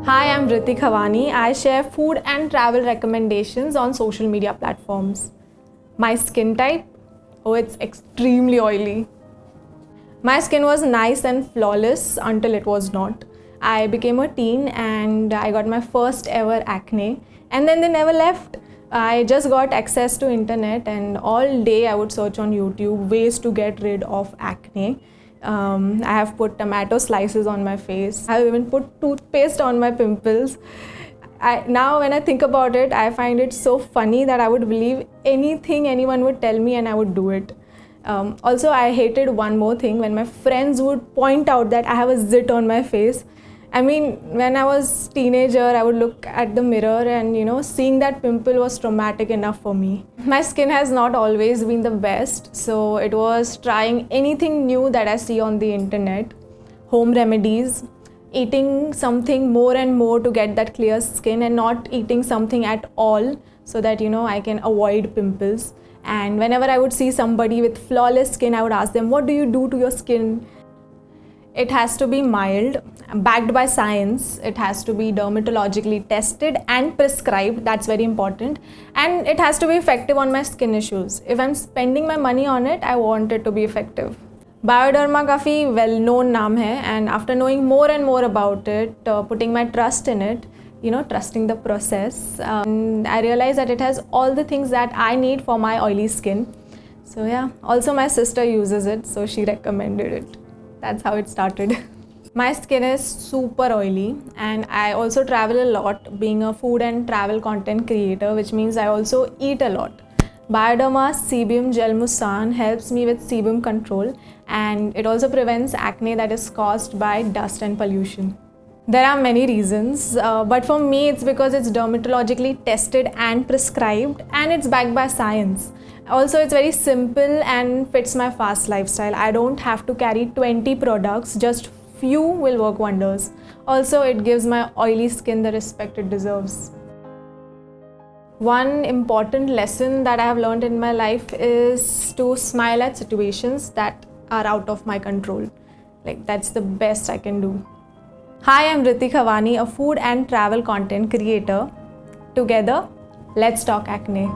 Hi, I'm Vritti Khawani. I share food and travel recommendations on social media platforms. My skin type? Oh, it's extremely oily. My skin was nice and flawless until it was not. I became a teen and I got my first ever acne, and then they never left. I just got access to internet and all day I would search on YouTube ways to get rid of acne. I have put tomato slices on my face. I have even put toothpaste on my pimples. Now when I think about it, I find it so funny that I would believe anything anyone would tell me and I would do it. Also, I hated one more thing, when my friends would point out that I have a zit on my face. I mean, when I was teenager, I would look at the mirror and seeing that pimple was traumatic enough for me. My skin has not always been the best, so it was trying anything new that I see on the internet. Home remedies, eating something more and more to get that clear skin and not eating something at all so that I can avoid pimples. And whenever I would see somebody with flawless skin, I would ask them, what do you do to your skin? It has to be mild, backed by science. It has to be dermatologically tested and prescribed. That's very important. And it has to be effective on my skin issues. If I'm spending my money on it, I want it to be effective. Bioderma काफ़ी well-known नाम है, and after knowing more and more about it, putting my trust in it, trusting the process, I realized that it has all the things that I need for my oily skin. So yeah, also my sister uses it, so she recommended it. That's how it started. My skin is super oily and I also travel a lot, being a food and travel content creator, which means I also eat a lot. Bioderma Sebium Gel Musan helps me with sebum control, and it also prevents acne that is caused by dust and pollution. There are many reasons, but for me it's because it's dermatologically tested and prescribed, and it's backed by science. Also, it's very simple and fits my fast lifestyle. I don't have to carry 20 products, just few will work wonders. Also, it gives my oily skin the respect it deserves. One important lesson that I have learned in my life is to smile at situations that are out of my control. That's the best I can do. Hi, I'm Vritti Khawani, a food and travel content creator. Together, let's talk acne.